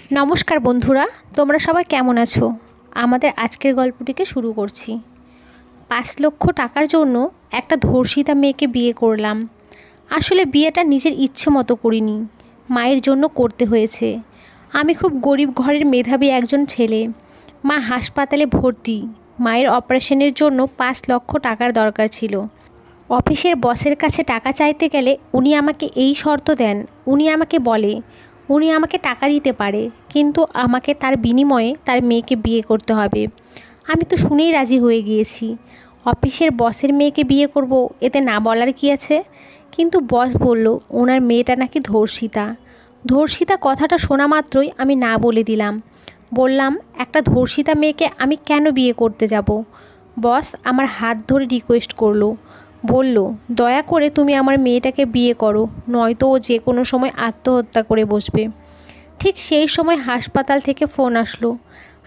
नमस्कार बंधुरा तोमरा सबाई केमन आछो। आमादेर आजकेर गल्पटिके शुरू करछि। 5 लक्ष टाकार जोन्नो एकटा धर्षिता मेयेके बिये करलाम। आसले बियेटा निजेर इচ্ছে मतो करिनि, मायेर जोन्नो करते हयेछे। आमि खूब गरीब घरेर मेधावी एकजन छेले। मा हासपाताले भर्ती। मायेर अपारेशनेर जोन्नो 5 लक्ष टाकार दरकार छिलो। अफिसेर बसेर काछे टाका चाइते गेले उनि आमाके एई शर्त देन। उनि आमाके बोले उनि आमाके टाका दिते पारे, किन्तु आमाके तार बिनिमये तार मेयेके बिये करते हबे। आमि तो शुनेई राजी हये गियेछि। अफिसेर बसेर मेयेके बिये करब, एते ना बलार कि आछे। किन्तु बस बोल्लो ओनार मेयेटा नाकि धर्षिता। धर्षिता कथाटा शोना मात्रई आमि ना बोले दिलाम। बोल्लाम एकटा धर्षिता मेयेके आमि केन बिये करते যাব। बस आमार हाथ धरे रिक्वेस्ट करलो, बोल्लो दया करे तुमि आमार मेयेटाके बिये करो, नयतो ओ जे कोनो समय आत्महत्या करे बसबे। ठीक सेई समय हासपाताल थेके फोन आसलो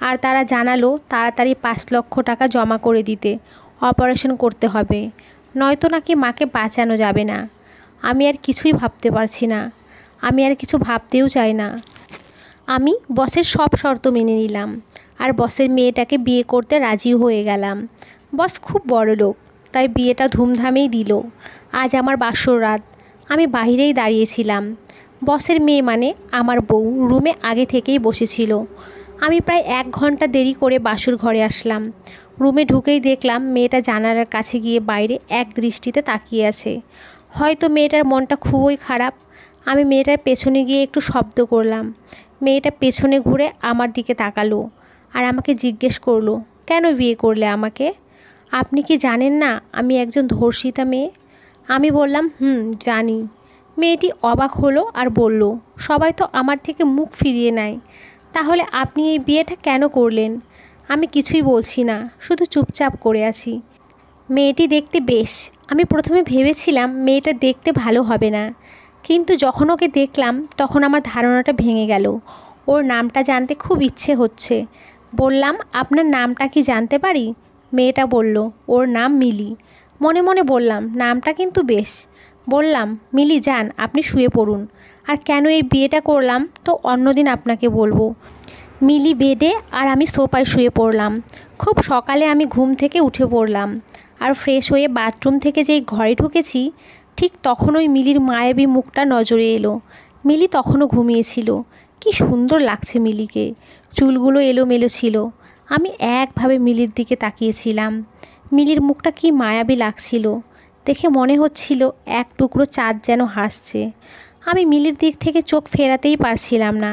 आर तारा जानालो ताड़ाताड़ी 5 लक्ष टाका जमा करे दिते, अपारेशन करते हबे, नयतो नाकि माके बाँचानो जाबे ना। आमि आर किछुई भाबते पारछि ना, आमि आर किछु भाबतेও चाइ ना। आमि बसेर सब शर्त मेने निलाम आर बसेर मेयेटाके बिये करते राजी हये गेलाम। बस खूब बड़लोक, ताई बियेटा धूमधामेई दिल। आज आमार बासर रात। आमि बाहिरेई दाड़ियेछिलाम। बसेर मेये माने आमार बউ रूमे आगे थेकेई बसेछिलो। आमि प्राय 1 घंटा देरी करे बासर घरे आसलाम। रूमे ढुकेई देखलाम मेयेटा जानालार काछे गिये बाइरे एक दृष्टिते ताकिये आछे। हयतो मेयेटार मनटा खूबई खाराप। आमि मेयेटार पेछने गिये एकटु शब्द करलाम। मेयेटा पेछने घुरे आमार दिके ताकालो आर आमाके जिज्ञेस करलो, केन बिये करले आमाके? আপনি কি জানেন না আমি একজন ধর্ষিতা মেয়ে? আমি বললাম জানি। মেয়েটি অবাক হলো আর বলল, সবাই তো আমার থেকে মুখ ফিরিয়ে নেয়, তাহলে আপনি এই বিয়েটা কেন করলেন? আমি কিছুই বলছি না, শুধু চুপচাপ করে আছি। মেয়েটি দেখতে বেশ। আমি প্রথমে ভেবেছিলাম মেয়েটা দেখতে ভালো হবে না, কিন্তু যখন ওকে দেখলাম তখন আমার ধারণাটা ভেঙে গেল। ওর নামটা জানতে খুব ইচ্ছে হচ্ছে। বললাম, আপনার নামটা কি জানতে পারি? মেয়েটা বলল, ওর নাম মিলি। মনে মনে বললাম, নামটা কিন্তু বেশ। বললাম, মিলি যান, আপনি শুয়ে পড়ুন, আর কেন এই বিয়েটা করলাম তো অন্যদিন আপনাকে বলবো। মিলি বেডে আর আমি সোফায় শুয়ে পড়লাম। খুব সকালে আমি ঘুম থেকে উঠে পড়লাম আর ফ্রেশ হয়ে বাথরুম থেকে যেই ঘরে ঢুকেছি ঠিক তখন ওই মিলির মায়াবী মুখটা নজরে এলো। মিলি তখনও ঘুমিয়েছিল। কি সুন্দর লাগছে মিলিকে। চুলগুলো এলোমেলো ছিল। আমি একভাবে মিলির দিকে তাকিয়েছিলাম। মিলির মুখটা কি মায়াবী লাগছিল। দেখে মনে হচ্ছিল এক টুকরো চাঁদ যেন হাসছে। আমি মিলির দিক থেকে চোখ ফেরাতেই পারছিলাম না।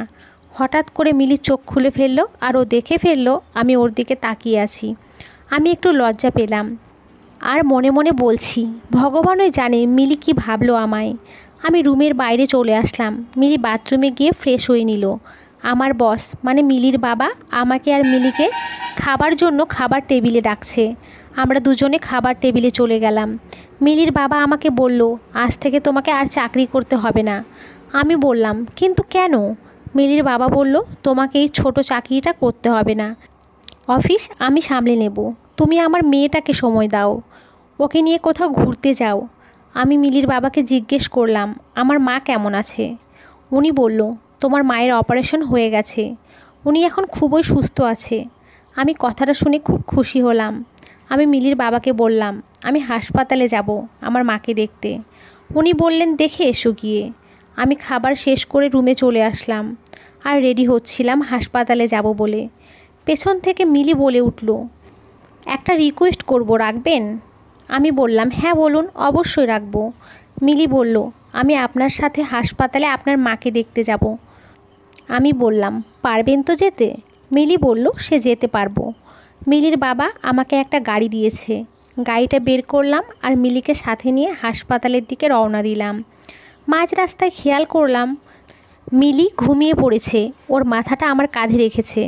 হঠাৎ করে মিলি চোখ খুলে ফেললো আর ও দেখে ফেললো আমি ওর দিকে তাকিয়ে আছি। আমি একটু লজ্জা পেলাম আর মনে মনে বলছি, ভগবানই জানে মিলি কি ভাবলো আমায়। আমি রুমের বাইরে চলে আসলাম। মিলি বাথরুমে গিয়ে ফ্রেশ হয়ে নিল। আমার বস মানে মিলির বাবা আমাকে আর মিলিকে খাবার জন্য খাবার টেবিলে ডাকছে। আমরা দুজনে খাবার টেবিলে চলে গেলাম। মিলির বাবা আমাকে বলল, আজ থেকে তোমাকে আর চাকরি করতে হবে না। আমি বললাম, কিন্তু কেন? মিলির বাবা বলল, তোমাকে এই ছোট চাকরিটা করতে হবে না, অফিস আমি সামলে নেব। তুমি আমার মেয়েটাকে সময় দাও, ওকে নিয়ে কোথাও ঘুরতে যাও। আমি মিলির বাবাকে জিজ্ঞেস করলাম, আমার মা কেমন আছে? উনি বলল, তোমার মায়ের অপারেশন হয়ে গেছে, উনি এখন খুবই সুস্থ আছে। আমি কথাটা শুনে খুব খুশি হলাম। আমি মিলির বাবাকে বললাম, আমি হাসপাতালে যাব আমার মাকে দেখতে। উনি বললেন, দেখে এসো গিয়ে। আমি খাবার শেষ করে রুমে চলে আসলাম আর রেডি হচ্ছিলাম হাসপাতালে যাব বলে। পেছন থেকে মিলি বলে উঠল, একটা রিকোয়েস্ট করব, রাখবেন? আমি বললাম, হ্যাঁ বলুন, অবশ্যই রাখবো। মিলি বলল, আমি আপনার সাথে হাসপাতালে আপনার মাকে দেখতে যাব। আমি বললাম, পারবেন তো যেতে? মিলি বলল, সে যেতে পারবো। মিলির বাবা আমাকে একটা গাড়ি দিয়েছে। গাড়িটা বের করলাম আর মিলিকে সাথে নিয়ে হাসপাতালের দিকে রওনা দিলাম। মাঝ রাস্তায় খেয়াল করলাম মিলি ঘুমিয়ে পড়েছে, ওর মাথাটা আমার কাঁধে রেখেছে।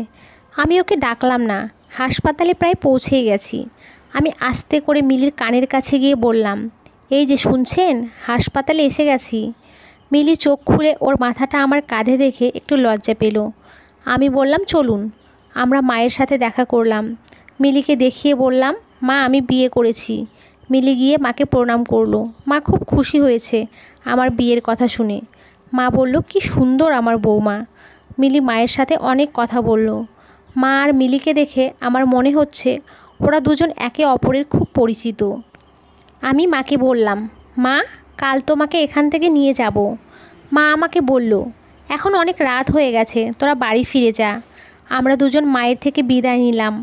আমি ওকে ডাকলাম না। হাসপাতালে প্রায় পৌঁছেই গেছি। আমি আস্তে করে মিলির কানের কাছে গিয়ে বললাম, এই যে শুনছেন, হাসপাতালে এসে গেছি। মিলি চোখ খুলে ওর মাথাটা আমার কাঁধে দেখে একটু লজ্জা পেল। আমি বললাম, চলুন। আমরা মায়ের সাথে দেখা করলাম। মিলিকে দেখিয়ে বললাম, মা আমি বিয়ে করেছি। মিলি গিয়ে মাকে প্রণাম করলো। মা খুব খুশি হয়েছে আমার বিয়ের কথা শুনে। মা বলল, কি সুন্দর আমার বৌমা। মিলি মায়ের সাথে অনেক কথা বলল। মা আর মিলিকে দেখে আমার মনে হচ্ছে ওরা দুজন একে অপরের খুব পরিচিত। আমি মাকে বললাম, মা কাল তোমাকে এখান থেকে নিয়ে যাব। মা আমাকে বলল, এখন অনেক রাত হয়ে গেছে, তোরা বাড়ি ফিরে যা। আমরা দুজন মায়ের থেকে বিদায় নিলাম।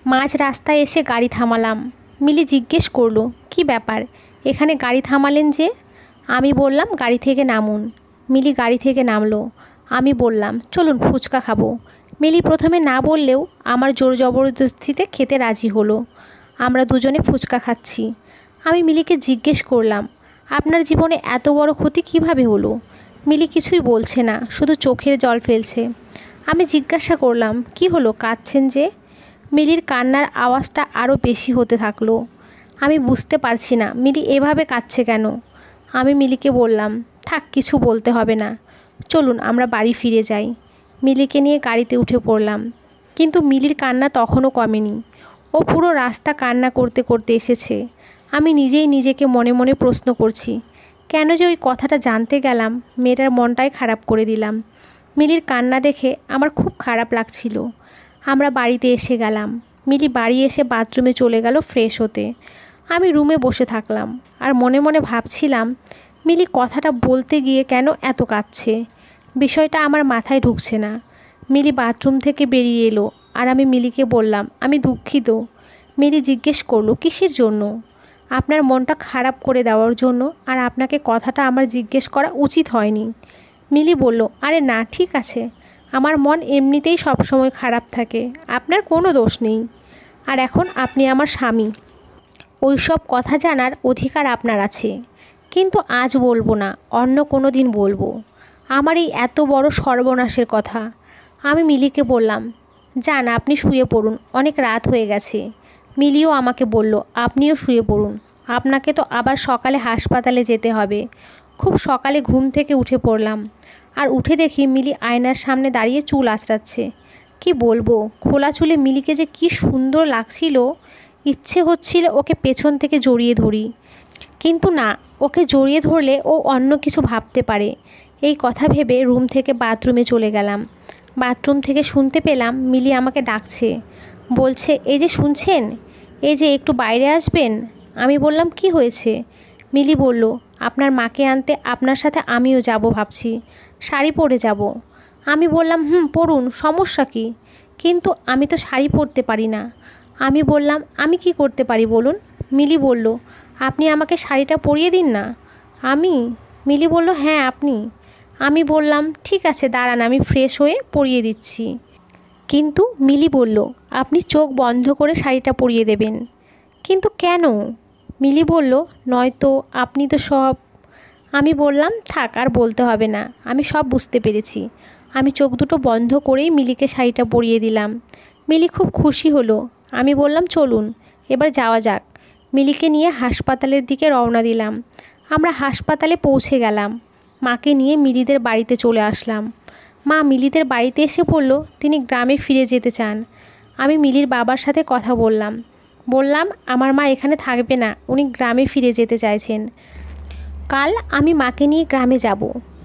মাঝ রাস্তায় এসে গাড়ি থামালাম। মিলি জিজ্ঞেস করলো, কি ব্যাপার, এখানে গাড়ি থামালেন যে? আমি বললাম, গাড়ি থেকে নামুন। মিলি গাড়ি থেকে নামলো। আমি বললাম, চলুন ফুচকা খাবো। মিলি প্রথমে না বললেও আমার জোর জবরদস্তিতে খেতে রাজি হলো। আমরা দুজনে ফুচকা খাচ্ছি। আমি মিলিকে জিজ্ঞেস করলাম, আপনার জীবনে এত বড় ক্ষতি কিভাবে হলো? মিলি কিছুই বলছে না, শুধু চোখের জল ফেলছে। আমি জিজ্ঞাসা করলাম, কি হলো, কাঁদছেন যে? মিলির কান্নার আওয়াজটা আরও বেশি হতে থাকলো। আমি বুঝতে পারছি না মিলি এভাবে কাঁদছে কেন। আমি মিলিকে বললাম, থাক, কিছু বলতে হবে না, চলুন আমরা বাড়ি ফিরে যাই। মিলিকে নিয়ে গাড়িতে উঠে পড়লাম। কিন্তু মিলির কান্না তখনও কমেনি। ও পুরো রাস্তা কান্না করতে করতে এসেছে। আমি নিজেই নিজেকে মনে মনে প্রশ্ন করছি, কেন যে ওই কথাটা জানতে গেলাম, মেয়েটার মনটাই খারাপ করে দিলাম। মিলির কান্না দেখে আমার খুব খারাপ লাগছিল। আমরা বাড়িতে এসে গেলাম। মিলি বাড়ি এসে বাথরুমে চলে গেল ফ্রেশ হতে। আমি রুমে বসে থাকলাম আর মনে মনে ভাবছিলাম, মিলি কথাটা বলতে গিয়ে কেন এত কাঁদছে। বিষয়টা আমার মাথায় ঢুকছে না। মিলি বাথরুম থেকে বেরিয়ে এলো আর আমি মিলিকে বললাম, আমি দুঃখিত। মিলি জিজ্ঞেস করলো, কিসের জন্য? আপনার মনটা খারাপ করে দেওয়ার জন্য, আর আপনাকে কথাটা আমার জিজ্ঞেস করা উচিত হয়নি। মিলি বলল, আরে না, ঠিক আছে, আমার মন এমনিতেই সবসময় খারাপ থাকে, আপনার কোনো দোষ নেই। আর এখন আপনি আমার স্বামী, ওই সব কথা জানার অধিকার আপনার আছে। কিন্তু আজ বলবো না, অন্য কোনো দিন বলবো আমার এই এত বড় সর্বনাশের কথা। আমি মিলিকে বললাম, যান আপনি শুয়ে পড়ুন, অনেক রাত হয়ে গেছে। মিলিও আমাকে বলল, আপনিও শুয়ে পড়ুন, আপনাকে তো আবার সকালে হাসপাতালে যেতে হবে। খুব সকালে ঘুম থেকে উঠে পড়লাম আর উঠে দেখি মিলি আয়নার সামনে দাঁড়িয়ে চুল আঁচড়াচ্ছে। কি বলবো, খোলা চুলে মিলিকে যে কি সুন্দর লাগছিল। ইচ্ছে হচ্ছিল ওকে পেছন থেকে জড়িয়ে ধরি, কিন্তু না, ওকে জড়িয়ে ধরলে ও অন্য কিছু ভাবতে পারে। এই কথা ভেবে রুম থেকে বাথরুমে চলে গেলাম। বাথরুম থেকে শুনতে পেলাম মিলি আমাকে ডাকছে, বলছে, এই যে শুনছেন, এই যে একটু বাইরে আসবেন। আমি বললাম, কি হয়েছে? মিলি বলল, আপনার মাকে আনতে আপনার সাথে আমিও যাব ভাবছি, শাড়ি পরে যাব। আমি বললাম, পরুন, সমস্যা কি? কিন্তু আমি তো শাড়ি পরতে পারি না। আমি বললাম, আমি কি করতে পারি বলুন? মিলি বলল, আপনি আমাকে শাড়িটা পরিয়ে দিন না। মিলি বলল, হ্যাঁ আপনি। আমি বললাম, ঠিক আছে দাঁড়ান, আমি ফ্রেশ হয়ে পরিয়ে দিচ্ছি। কিন্তু মিলি বলল, আপনি চোখ বন্ধ করে শাড়িটা পরিয়ে দেবেন। কিন্তু কেন? মিলি বলল, নয়তো আপনি তো সব। আমি বললাম, থাক, আর বলতে হবে না, আমি সব বুঝতে পেরেছি। আমি চোখ দুটো বন্ধ করেই মিলিকে শাড়িটা পরিয়ে দিলাম। মিলি খুব খুশি হলো। আমি বললাম, চলুন এবার যাওয়া যাক। মিলিকে নিয়ে হাসপাতালের দিকে রওনা দিলাম। আমরা হাসপাতালে পৌঁছে গেলাম। মাকে নিয়ে মিলিদের বাড়িতে চলে আসলাম। মা মিলিদের বাড়িতে এসে বলল, তিনি গ্রামে ফিরে যেতে চান। আমি মিলির বাবার সাথে কথা বললাম আমার মা এখানে থাকবে না, উনি গ্রামে ফিরে যেতে চাইছেন। কাল আমি মাকে নিয়ে গ্রামে যাব।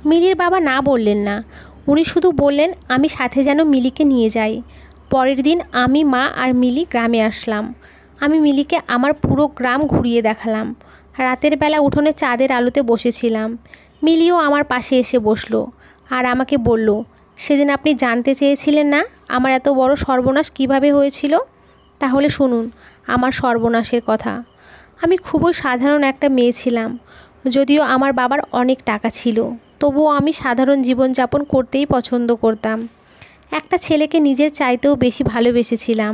মিলির বাবা না বললেন না, উনি শুধু বললেন আমি সাথে যেন মিলিকে নিয়ে যাই। পরের দিন আমি, মা আর মিলি গ্রামে আসলাম। আমি মিলিকে আমার পুরো গ্রাম ঘুরিয়ে দেখালাম। রাতের বেলা উঠোনে চাঁদের আলোতে বসেছিলাম। মিলিও আমার পাশে এসে বসলো আর আমাকে বলল, সেদিন আপনি জানতে চেয়েছিলেন না আমার এত বড় সর্বনাশ কিভাবে হয়েছিল? তাহলে শুনুন আমার সর্বনাশের কথা। আমি খুবই সাধারণ একটা মেয়ে ছিলাম। যদিও আমার বাবার অনেক টাকা ছিল, তবুও আমি সাধারণ জীবনযাপন করতেই পছন্দ করতাম। একটা ছেলেকে নিজের চাইতেও বেশি ভালোবেসেছিলাম,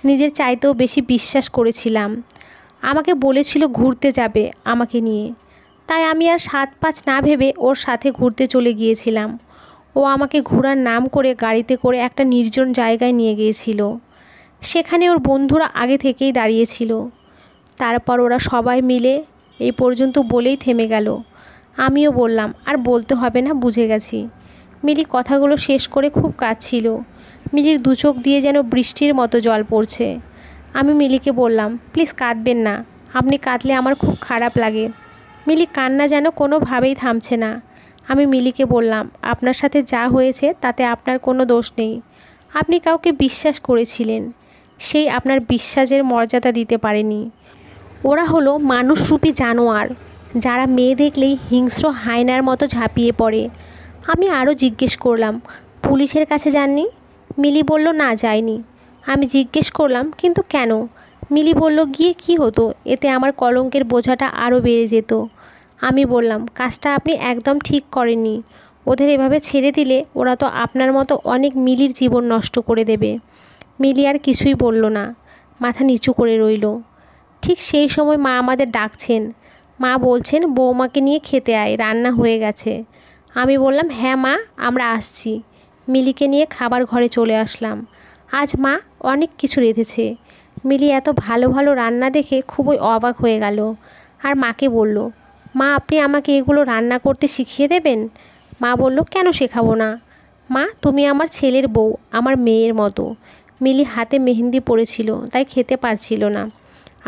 নিজের চাইতেও বেশি বিশ্বাস করেছিলাম। আমাকে বলেছিল ঘুরতে যাবে আমাকে নিয়ে, তাই আমি আর 7-5 না ভেবে ওর সাথে ঘুরতে চলে গিয়েছিলাম। ও আমাকে ঘোরার নাম করে গাড়িতে করে একটা নির্জন জায়গায় নিয়ে গিয়েছিল। সেখানে ওর বন্ধুরা আগে থেকেই দাঁড়িয়েছিল। তারপর ওরা সবাই মিলে এই পর্যন্ত বলেই থেমে গেল। আমিও বললাম, আর বলতে হবে না, বুঝে গেছি। মিলি কথাগুলো শেষ করে খুব কাঁদছিল। মিলির দু চোখ দিয়ে যেন বৃষ্টির মতো জল পড়ছে। আমি মিলিকে বললাম, প্লিজ কাঁদবেন না, আপনি কাঁদলে আমার খুব খারাপ লাগে। মিলি কান্না যেন কোনোভাবেই থামছে না। আমি মিলিকে বললাম, আপনার সাথে যা হয়েছে তাতে আপনার কোনো দোষ নেই। আপনি কাউকে বিশ্বাস করেছিলেন, সেই আপনার বিশ্বাসের মর্যাদা দিতে পারেনি। ওরা হলো মানুষরূপী জানোয়ার, যারা মেয়ে দেখলেই হিংস্র হায়নার মতো ঝাঁপিয়ে পড়ে। আমি আরও জিজ্ঞেস করলাম, পুলিশের কাছে যাননি? মিলি বলল, না যায়নি। আমি জিজ্ঞেস করলাম, কিন্তু কেন? মিলি বলল, গিয়ে কি হতো, এতে আমার কলঙ্কের বোঝাটা আরও বেড়ে যেত। আমি বললাম, কাজটা আপনি একদম ঠিক করেননি। ওদের এভাবে ছেড়ে দিলে ওরা তো আপনার মতো অনেক মিলির জীবন নষ্ট করে দেবে। মিলি আর কিছুই বলল না, মাথা নিচু করে রইল। ঠিক সেই সময় মা আমাদের ডাকছেন। মা বলছেন, বৌমাকে নিয়ে খেতে আয়, রান্না হয়ে গেছে। আমি বললাম, হ্যাঁ মা, আমরা আসছি। মিলিকে নিয়ে খাবার ঘরে চলে আসলাম। আজ মা অনেক কিছু রেঁধেছে। মিলি এত ভালো ভালো রান্না দেখে খুবই অবাক হয়ে গেল, আর মাকে বলল, মা আপনি আমাকে এগুলো রান্না করতে শিখিয়ে দেবেন? মা বলল, কেন শেখাবো না? মা, তুমি আমার ছেলের বউ, আমার মেয়ের মতো। মিলি হাতে মেহেন্দি পড়েছিল, তাই খেতে পারছিল না।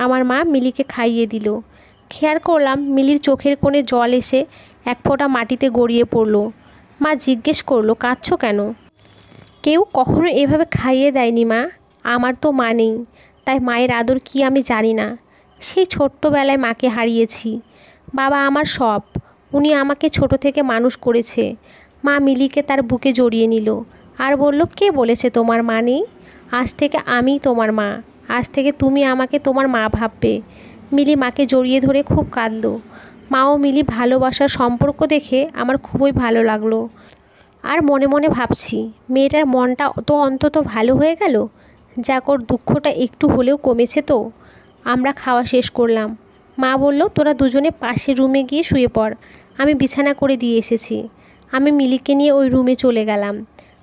আমার মা মিলিকে খাইয়ে দিল। খেয়াল করলাম মিলির চোখের কোণে জল এসে এক ফোঁটা মাটিতে গড়িয়ে পড়ল। মা জিজ্ঞেস করলো, কাঁদছো কেন? কেউ কখনো এভাবে খাইয়ে দেয়নি মা। আমার তো মা নেই, তাই মায়ের আদর কি আমি জানি না। সেই ছোট্টবেলায় মাকে হারিয়েছি। বাবা আমার সব, উনি আমাকে ছোট থেকে মানুষ করেছে। মা মিলিকে তার বুকে জড়িয়ে নিল আর বলল, কে বলেছে তোমার মা নেই? আজ থেকে আমিই তোমার মা। আজ থেকে তুমি আমাকে তোমার মা ভাববে। মিলি মাকে জড়িয়ে ধরে খুব কাঁদল। মা ও মিলি ভালোবাসার সম্পর্ক দেখে আমার খুবই ভালো লাগলো। আর মনে মনে ভাবছি, মেয়েটার মনটা তো অন্তত ভালো হয়ে গেল, যাক ওর দুঃখটা একটু হলেও কমেছে তো। আমরা খাওয়া শেষ করলাম। মা বলল, তোরা দুজনে পাশের রুমে গিয়ে শুয়ে পড়, আমি বিছানা করে দিয়ে এসেছি। আমি মিলিকে নিয়ে ওই রুমে চলে গেলাম।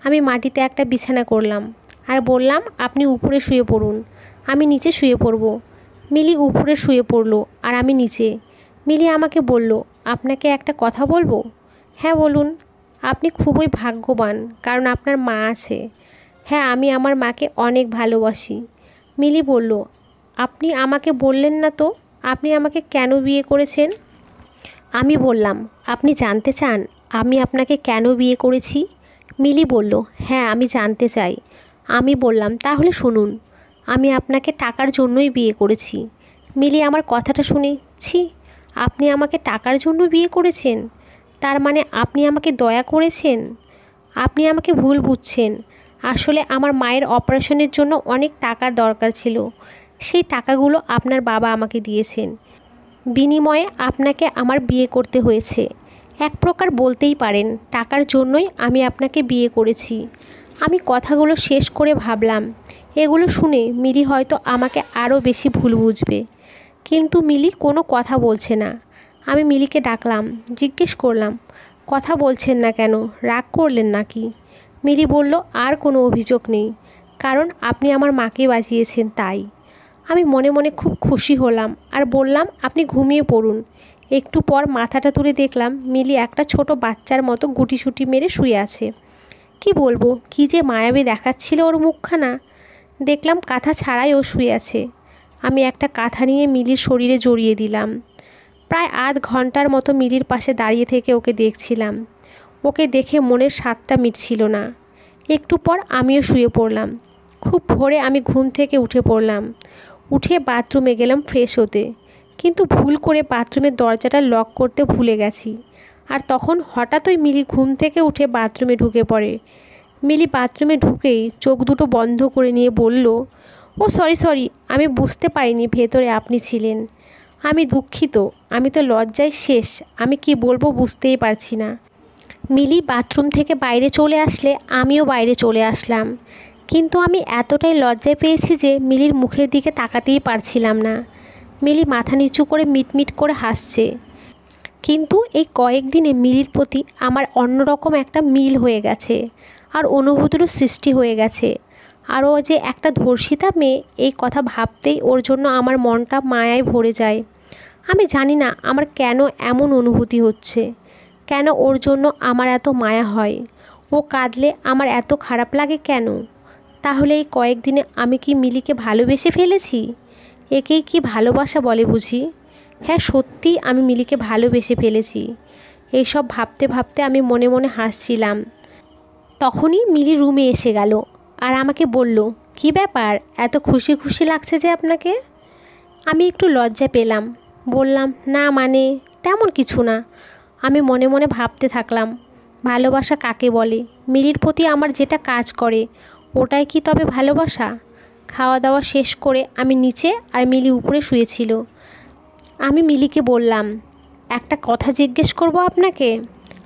আমি মাটিতে একটা বিছানা করলাম আর বললাম, আপনি উপরে শুয়ে পড়ুন, আমি নিচে শুয়ে পড়ব। মিলি উপরে শুয়ে পড়লো আর আমি নিচে। মিলি আমাকে বলল, আপনাকে একটা কথা বলবো? হ্যাঁ বলুন। আপনি খুবই ভাগ্যবান, কারণ আপনার মা আছে। হ্যাঁ, আমি আমার মাকে অনেক ভালোবাসি। মিলি বলল, আপনি আমাকে বললেন না তো আপনি আমাকে কেন বিয়ে করেছেন? আমি বললাম, আপনি জানতে চান আমি আপনাকে কেন বিয়ে করেছি? মিলি বলল, হ্যাঁ আমি জানতে চাই। আমি বললাম, তাহলে শুনুন, আমি আপনাকে টাকার জন্যই বিয়ে করেছি। মিলি আমার কথাটা শুনে, ছি, আপনি আমাকে টাকার জন্য বিয়ে করেছেন? তার মানে আপনি আমাকে দয়া করেছেন? আপনি আমাকে ভুল বুঝছেন। আসলে আমার মায়ের অপারেশনের জন্য অনেক টাকার দরকার ছিল। সেই টাকাগুলো আপনার বাবা আমাকে দিয়েছেন। বিনিময়ে আপনাকে আমার বিয়ে করতে হয়েছে। এক প্রকার বলতেই পারেন টাকার জন্যই আমি আপনাকে বিয়ে করেছি। আমি কথাগুলো শেষ করে ভাবলাম, এগুলো শুনে মিলি হয়তো আমাকে আরও বেশি ভুল বুঝবে। কিন্তু মিলি কোনো কথা বলছে না। আমি মিলিকে ডাকলাম, জিজ্ঞেস করলাম, কথা বলছেন না কেন? রাগ করলেন নাকি? মিলি বলল, আর কোনো অভিযোগ নেই, কারণ আপনি আমার মাকে বাঁচিয়েছেন তাই। আমি মনে মনে খুব খুশি হলাম আর বললাম, আপনি ঘুমিয়ে পড়ুন। একটু পর মাথাটা তুলে দেখলাম মিলি একটা ছোট বাচ্চার মতো গুটিসুটি মেরে শুয়ে আছে। কি বলবো, কি যে মায়াবী দেখাচ্ছিল ওর মুখখানা। দেখলাম কাঁথা ছাড়াই ও শুয়ে আছে। আমি একটা কাঁথা নিয়ে মিলির শরীরে জড়িয়ে দিলাম। প্রায় আধ ঘন্টার মতো মিলির পাশে দাঁড়িয়ে থেকে ওকে দেখছিলাম। ওকে দেখে মনের স্বাদটা মিটছিল না। একটু পর আমিও শুয়ে পড়লাম। খুব ভোরে আমি ঘুম থেকে উঠে পড়লাম। উঠে বাথরুমে গেলাম ফ্রেশ হতে, কিন্তু ভুল করে বাথরুমের দরজাটা লক করতে ভুলে গেছি। আর তখন হঠাৎই মিলি ঘুম থেকে উঠে বাথরুমে ঢুকে পড়ে। মিলি বাথরুমে ঢুকেই চোখ দুটো বন্ধ করে নিয়ে বলল, ও সরি, আমি বুঝতে পারিনি ভেতরে আপনি ছিলেন। আমি দুঃখিত, আমি তো লজ্জায় শেষ, আমি কি বলবো বুঝতেই পারছি না। মিলি বাথরুম থেকে বাইরে চলে আসলে আমিও বাইরে চলে আসলাম, কিন্তু আমি এতটাই লজ্জায় পেয়েছি যে মিলির মুখের দিকে তাকাতেই পারছিলাম না। মিলি মাথা নিচু করে মিটমিট করে হাসছে। কিন্তু এই কয়েকদিনে মিলির প্রতি আমার অন্যরকম একটা মিল হয়ে গেছে, আর অনুভূতিরও সৃষ্টি হয়ে গেছে। আর ও যে একটা ধর্ষিতা মেয়ে, এই কথা ভাবতেই ওর জন্য আমার মনটা মায়ায় ভরে যায়। আমি জানি না আমার কেন এমন অনুভূতি হচ্ছে, কেন ওর জন্য আমার এত মায়া হয়। ও কাঁদলে আমার এত খারাপ লাগে কেন? তাহলে এই কয়েকদিনে আমি কি মিলিকে ভালোবেসে ফেলেছি? একেই কি ভালোবাসা বলে বুঝি? হ্যাঁ, সত্যিই আমি মিলিকে ভালোবেসে ফেলেছি। এইসব ভাবতে ভাবতে আমি মনে মনে হাসছিলাম। তখনই মিলি রুমে এসে গেল আর আমাকে বলল, কি ব্যাপার, এত খুশি খুশি লাগছে যে আপনাকে? আমি একটু লজ্জা পেলাম। বললাম, না মানে তেমন কিছু না। আমি মনে মনে ভাবতে থাকলাম, ভালোবাসা কাকে বলে? মিলির প্রতি আমার যেটা কাজ করে ওটাই কি তবে ভালোবাসা? খাওয়া দাওয়া শেষ করে আমি নিচে আর মিলি উপরে শুয়েছিল। আমি মিলিকে বললাম, একটা কথা জিজ্ঞেস করব আপনাকে?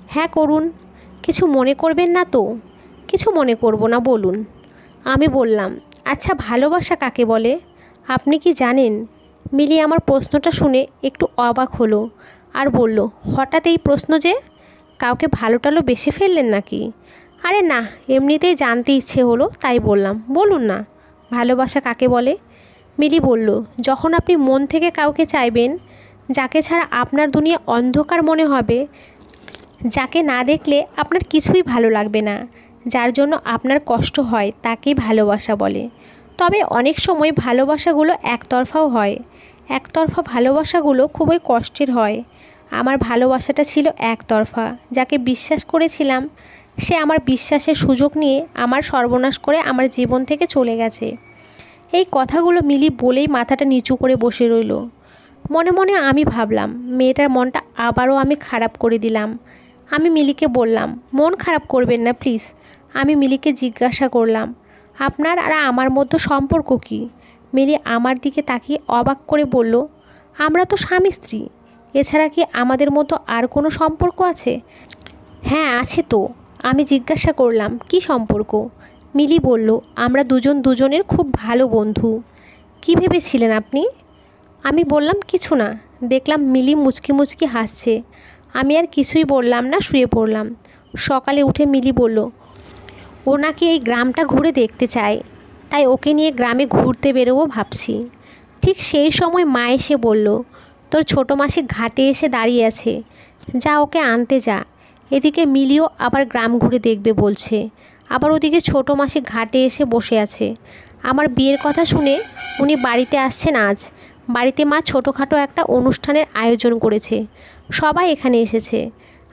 হ্যাঁ করুন। কিছু মনে করবেন না তো? কিছু মনে করব না, বলুন। আমি বললাম, আচ্ছা ভালোবাসা কাকে বলে? আপনি কি জানেন? মিলি আমার প্রশ্নটা শুনে একটু অবাক হলো আর বলল, হঠাৎ এই প্রশ্ন যে? কাউকে ভালো টালো বেশি ফেললেন নাকি? আরে না, এমনিতেই জানতে ইচ্ছে হলো তাই বললাম। বলুন না, ভালোবাসা কাকে বলে? মিলি বলল, যখন আপনি মন থেকে কাউকে চাইবেন, যাকে ছাড়া আপনার দুনিয়া অন্ধকার মনে হবে, যাকে না দেখলে আপনার কিছুই ভালো লাগবে না, যার জন্য আপনার কষ্ট হয়, তাকেই ভালোবাসা বলে। তবে অনেক সময় ভালোবাসাগুলো একতরফাও হয়। একতরফা ভালোবাসাগুলো খুবই কষ্টের হয়। আমার ভালোবাসাটা ছিল একতরফা। যাকে বিশ্বাস করেছিলাম সে আমার বিশ্বাসের সুযোগ নিয়ে আমার সর্বনাশ করে আমার জীবন থেকে চলে গেছে। এই কথাগুলো মিলি বলেই মাথাটা নিচু করে বসে রইল। মনে মনে আমি ভাবলাম, মেয়েটার মনটা আবারও আমি খারাপ করে দিলাম। আমি মিলিকে বললাম, মন খারাপ করবেন না প্লিজ। আমি মিলিকে জিজ্ঞাসা করলাম, আপনার আর আমার মধ্যে সম্পর্ক কী? মিলি আমার দিকে তাকিয়ে অবাক করে বলল, আমরা তো স্বামী স্ত্রী। এছাড়া কি আমাদের মতো আর কোনো সম্পর্ক আছে? হ্যাঁ আছে তো। আমি জিজ্ঞাসা করলাম, কি সম্পর্ক? মিলি বলল, আমরা দুজন দুজনের খুব ভালো বন্ধু। কী ভেবেছিলেন আপনি? আমি বললাম, কিছু না। দেখলাম মিলি মুচকি মুচকি হাসছে। আমি আর কিছুই বললাম না, শুয়ে পড়লাম। সকালে উঠে মিলি বলল, ও নাকি এই গ্রামটা ঘুরে দেখতে চায়, তাই ওকে নিয়ে গ্রামে ঘুরতে বেরোবো ভাবছি। ঠিক সেই সময় মা এসে বলল, তোর ছোটো মাসি ঘাটে এসে দাঁড়িয়ে আছে, যা ওকে আনতে যা। এদিকে মিলিও আবার গ্রাম ঘুরে দেখবে বলছে। আবার ওদিকে ছোটো মাসি ঘাটে এসে বসে আছে। আমার বিয়ের কথা শুনে উনি বাড়িতে আসছেন আজ। বাড়িতে মা ছোটোখাটো একটা অনুষ্ঠানের আয়োজন করেছে, সবাই এখানে এসেছে।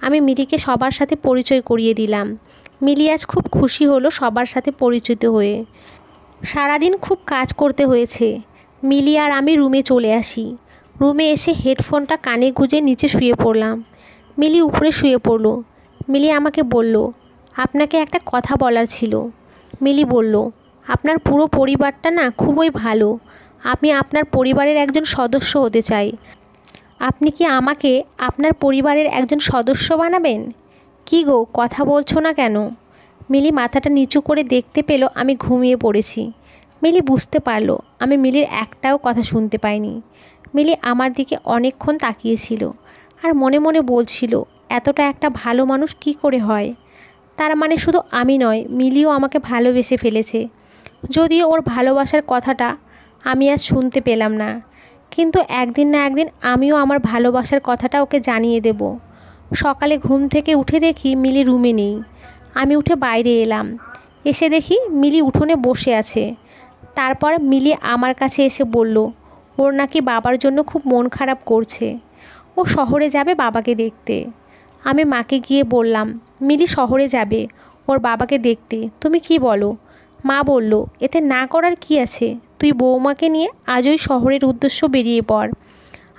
আমি মিলিকে সবার সাথে পরিচয় করিয়ে দিলাম। মিলি আজ খুব খুশি হলো সবার সাথে পরিচিত হয়ে। সারাদিন খুব কাজ করতে হয়েছে। মিলি আর আমি রুমে চলে আসি। রুমে এসে হেডফোনটা কানে গুঁজে নিচে শুয়ে পড়লাম। মিলি উপরে শুয়ে পড়ল। মিলি আমাকে বলল, আপনাকে একটা কথা বলার ছিল। মিলি বলল, আপনার পুরো পরিবারটা না খুবই ভালো। আমি আপনার পরিবারের একজন সদস্য হতে চাই। আপনি কি আমাকে আপনার পরিবারের একজন সদস্য বানাবেন? কী গো, কথা বলছো না কেন? মিলি মাথাটা নিচু করে দেখতে পেল আমি ঘুমিয়ে পড়েছি। মিলি বুঝতে পারলো আমি মিলির একটাও কথা শুনতে পাইনি। মিলি আমার দিকে অনেকক্ষণ তাকিয়েছিল আর মনে মনে বলছিল, এতটা একটা ভালো মানুষ কি করে হয়? তার মানে শুধু আমি নয়, মিলিও আমাকে ভালোবেসে ফেলেছে। যদিও ওর ভালোবাসার কথাটা আমি আজ শুনতে পেলাম না, কিন্তু একদিন না একদিন আমিও আমার ভালোবাসার কথাটা ওকে জানিয়ে দেব। সকালে ঘুম থেকে উঠে দেখি মিলি রুমে নেই। আমি উঠে বাইরে এলাম। এসে দেখি মিলি উঠোনে বসে আছে। তারপর মিলি আমার কাছে এসে বলল, ওর নাকি বাবার জন্য খুব মন খারাপ করছে। ও শহরে যাবে বাবাকে দেখতে। আমি মাকে গিয়ে বললাম, মিলি শহরে যাবে ওর বাবাকে দেখতে, তুমি কি বলো? মা বলল, এতে না করার কি আছে, তুই বৌমাকে নিয়ে আজই শহরের উদ্দেশ্য বেরিয়ে পড়।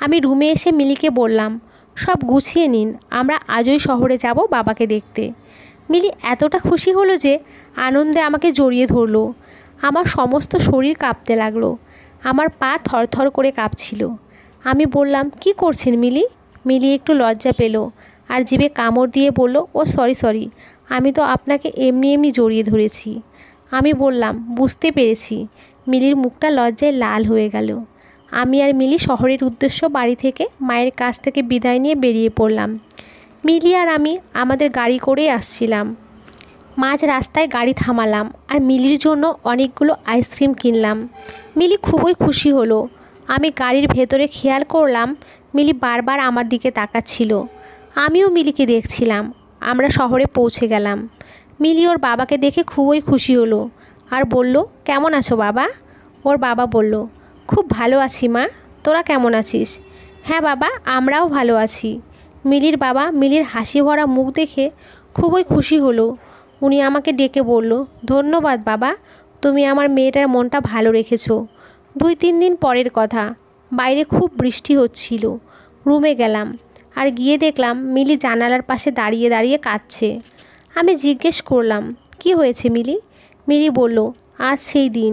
আমি রুমে এসে মিলিকে বললাম, সব গুছিয়ে নিন, আমরা আজই শহরে যাব বাবাকে দেখতে। মিলি এতটা খুশি হলো যে আনন্দে আমাকে জড়িয়ে ধরলো। আমার সমস্ত শরীর কাঁপতে লাগলো। আমার পা থরথর করে কাঁপছিল। আমি বললাম, কি করছেন মিলি? মিলি একটু লজ্জা পেল আর জিভে কামড় দিয়ে বলল, ও সরি, আমি তো আপনাকে এমনি এমনি জড়িয়ে ধরেছি। আমি বললাম, বুঝতে পেরেছি। মিলির মুখটা লজ্জায় লাল হয়ে গেল। আমি আর মিলি শহরের উদ্দেশ্য বাড়ি থেকে মায়ের কাছ থেকে বিদায় নিয়ে বেরিয়ে পড়লাম। মিলি আর আমি আমাদের গাড়ি করেই আসছিলাম। মাঝ রাস্তায় গাড়ি থামালাম আর মিলির জন্য অনেকগুলো আইসক্রিম কিনলাম। মিলি খুবই খুশি হলো। আমি গাড়ির ভেতরে খেয়াল করলাম মিলি বারবার আমার দিকে তাকাচ্ছিল। আমিও মিলিকে দেখছিলাম। আমরা শহরে পৌঁছে গেলাম। মিলি ওর বাবাকে দেখে খুবই খুশি হলো আর বলল, কেমন আছো বাবা? ওর বাবা বলল, খুব ভালো আছি মা, তোরা কেমন আছিস? হ্যাঁ বাবা, আমরাও ভালো আছি। মিলির বাবা মিলির হাসি ভরা মুখ দেখে খুবই খুশি হলো। উনি আমাকে ডেকে বলল, ধন্যবাদ বাবা, তুমি আমার মেয়েটার মনটা ভালো রেখেছো। 2-3 দিন পরের কথা, বাইরে খুব বৃষ্টি হচ্ছিল। রুমে গেলাম আর গিয়ে দেখলাম মিলি জানালার পাশে দাঁড়িয়ে দাঁড়িয়ে কাঁদছে। আমি জিজ্ঞেস করলাম, কি হয়েছে মিলি? মিলি বলল, আজ সেই দিন,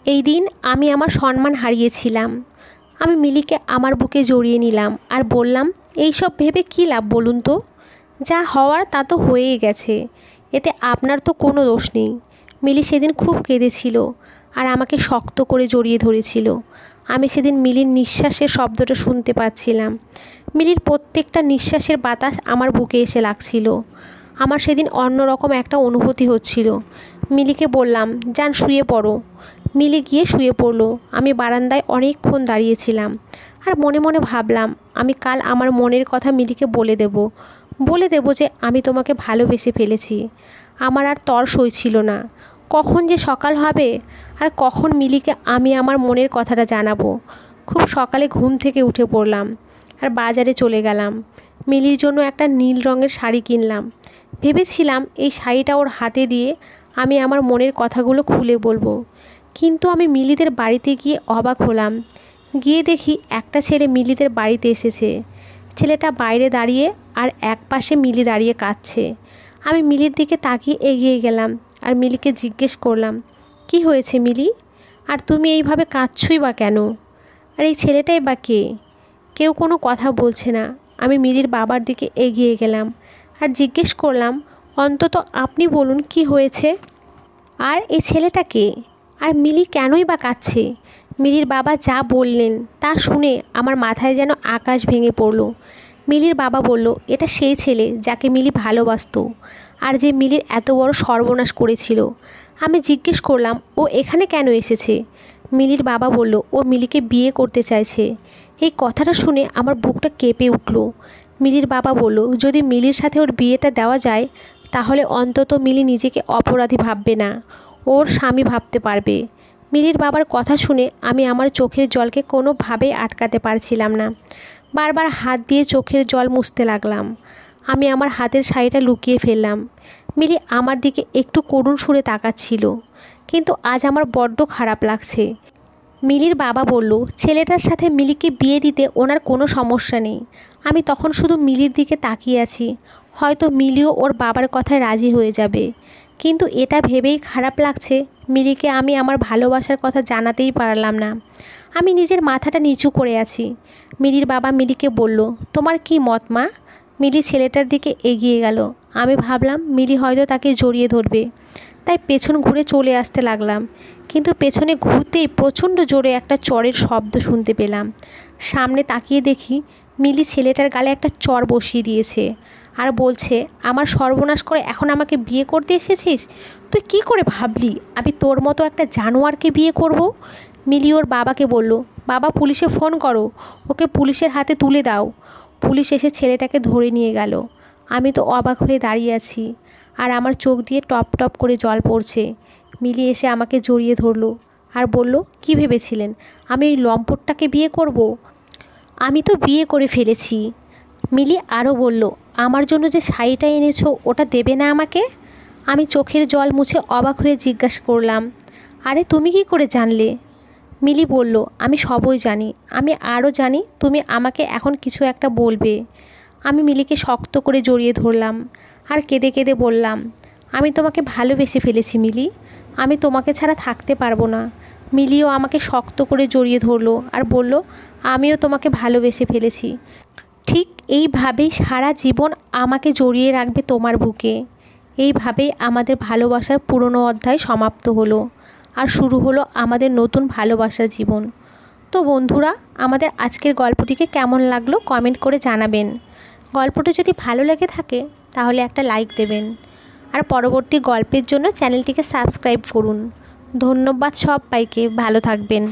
এই দিন আমি আমার সম্মান হারিয়েছিলাম। আমি মিলিকে আমার বুকে জড়িয়ে নিলাম আর বললাম, এইসব ভেবে কী লাভ বলুন তো? যা হওয়ার তা তো হয়েই গেছে, এতে আপনার তো কোনো দোষ নেই। মিলি সেদিন খুব কেঁদেছিল আর আমাকে শক্ত করে জড়িয়ে ধরেছিল। আমি সেদিন মিলির নিঃশ্বাসের শব্দটা শুনতে পাচ্ছিলাম। মিলির প্রত্যেকটা নিঃশ্বাসের বাতাস আমার বুকে এসে লাগছিল। আমার সেদিন অন্যরকম একটা অনুভূতি হচ্ছিল। মিলিকে বললাম, যান শুয়ে পড়ো। মিলি গিয়ে শুয়ে পড়লো। আমি বারান্দায় অনেকক্ষণ দাঁড়িয়েছিলাম আর মনে মনে ভাবলাম, আমি কাল আমার মনের কথা মিলিকে বলে দেব যে আমি তোমাকে ভালোবেসে ফেলেছি। আমার আর তর সইছিল না, কখন যে সকাল হবে আর কখন মিলিকে আমি আমার মনের কথাটা জানাবো। খুব সকালে ঘুম থেকে উঠে পড়লাম আর বাজারে চলে গেলাম। মিলির জন্য একটা নীল রঙের শাড়ি কিনলাম। ভেবেছিলাম এই শাড়িটা ওর হাতে দিয়ে আমি আমার মনের কথাগুলো খুলে বলবো। কিন্তু আমি মিলিদের বাড়িতে গিয়ে অবাক হলাম। গিয়ে দেখি একটা ছেলে মিলিদের বাড়িতে এসেছে। ছেলেটা বাইরে দাঁড়িয়ে আর একপাশে মিলি দাঁড়িয়ে কাঁদছে। আমি মিলির দিকে তাকিয়ে এগিয়ে গেলাম আর মিলিকে জিজ্ঞেস করলাম, কি হয়েছে মিলি? আর তুমি এইভাবে কাঁদছই বা কেন? আর এই ছেলেটাই বা কে? কেউ কোনো কথা বলছে না। আমি মিলির বাবার দিকে এগিয়ে গেলাম আর জিজ্ঞেস করলাম, অন্তত আপনি বলুন কি হয়েছে? আর এই ছেলেটা কে? আর মিলি কেনই বা কাঁদছে? মিলির বাবা যা বললেন তা শুনে আমার মাথায় যেন আকাশ ভেঙে পড়ল। মিলির বাবা বলল, এটা সেই ছেলে যাকে মিলি ভালোবাসতো আর যে মিলির এত বড় সর্বনাশ করেছিল। আমি জিজ্ঞেস করলাম, ও এখানে কেন এসেছে? মিলির বাবা বলল, ও মিলিকে বিয়ে করতে চাইছে। এই কথাটা শুনে আমার বুকটা কেঁপে উঠল। মিলির বাবা বলল, যদি মিলির সাথে ওর বিয়েটা দেওয়া যায় তাহলে অন্তত মিলি নিজেকে অপরাধী ভাববে না, ওর স্বামী ভাবতে পারবে। মিলির বাবার কথা শুনে আমি আমার চোখের জলকে কোনোভাবেই আটকাতে পারছিলাম না। বারবার হাত দিয়ে চোখের জল মুছতে লাগলাম। আমি আমার হাতের শাড়িটা লুকিয়ে ফেললাম। মিলি আমার দিকে একটু করুণ সুরে তাকাচ্ছিল। কিন্তু আজ আমার বড্ড খারাপ লাগছে। মিলির বাবা বলল, ছেলেটার সাথে মিলিকে বিয়ে দিতে ওনার কোনো সমস্যা নেই। আমি তখন শুধু মিলির দিকে তাকিয়ে আছি। হয়তো মিলিও ওর বাবার কথায় রাজি হয়ে যাবে। কিন্তু এটা ভেবেই খারাপ লাগছে, মিলিকে আমি আমার ভালোবাসার কথা জানাতেই পারলাম না। আমি নিজের মাথাটা নিচু করে আছি। মিলির বাবা মিলিকে বলল, তোমার কি মত মা? মিলি ছেলেটার দিকে এগিয়ে গেল। আমি ভাবলাম মিলি হয়তো তাকে জড়িয়ে ধরবে, তাই পেছন ঘুরে চলে আসতে লাগলাম। কিন্তু পেছনে ঘুরতেই প্রচণ্ড জোরে একটা চড়ের শব্দ শুনতে পেলাম। সামনে তাকিয়ে দেখি মিলি ছেলেটার গালে একটা চড় বসিয়ে দিয়েছে আর বলছে, আমার সর্বনাশ করে এখন আমাকে বিয়ে করতে এসেছিস? তুই কি করে ভাবলি আমি তোর মতো একটা জানোয়ারকে বিয়ে করব? মিলি ওর বাবাকে বলল, বাবা পুলিশে ফোন করো, ওকে পুলিশের হাতে তুলে দাও। পুলিশ এসে ছেলেটাকে ধরে নিয়ে গেল। আমি তো অবাক হয়ে দাঁড়িয়ে আছি আর আমার চোখ দিয়ে টপ টপ করে জল পড়ছে। মিলি এসে আমাকে জড়িয়ে ধরলো আর বলল, কি ভেবেছিলেন আমি ওই লম্পটটাকে বিয়ে করব? আমি তো বিয়ে করে ফেলেছি। মিলি আরও বলল, আমার জন্য যে শাড়িটা এনেছো ওটা দেবে না আমাকে? আমি চোখের জল মুছে অবাক হয়ে জিজ্ঞাসা করলাম, আরে তুমি কি করে জানলে? মিলি বলল, আমি সবই জানি। আমি আরও জানি তুমি আমাকে এখন কিছু একটা বলবে। আমি মিলিকে শক্ত করে জড়িয়ে ধরলাম আর কেঁদে কেঁদে বললাম, আমি তোমাকে ভালোবেসে ফেলেছি মিলি, আমি তোমাকে ছাড়া থাকতে পারবো না। মিলিও আমাকে শক্ত করে জড়িয়ে ধরলো আর বলল, আমিও তোমাকে ভালোবেসে ফেলেছি। ঠিক এইভাবেই সারা জীবন আমাকে জড়িয়ে রাখবে তোমার বুকে। এইভাবেই আমাদের ভালোবাসার পুরনো অধ্যায় সমাপ্ত হলো আর শুরু হলো আমাদের নতুন ভালোবাসার জীবন। তো বন্ধুরা, আমাদের আজকের গল্পটিকে কেমন লাগলো কমেন্ট করে জানাবেন। গল্পটি যদি ভালো লেগে থাকে তাহলে একটা লাইক দেবেন আর পরবর্তী গল্পের জন্য চ্যানেলটিকে সাবস্ক্রাইব করুন। ধন্যবাদ সবাইকে, ভালো থাকবেন।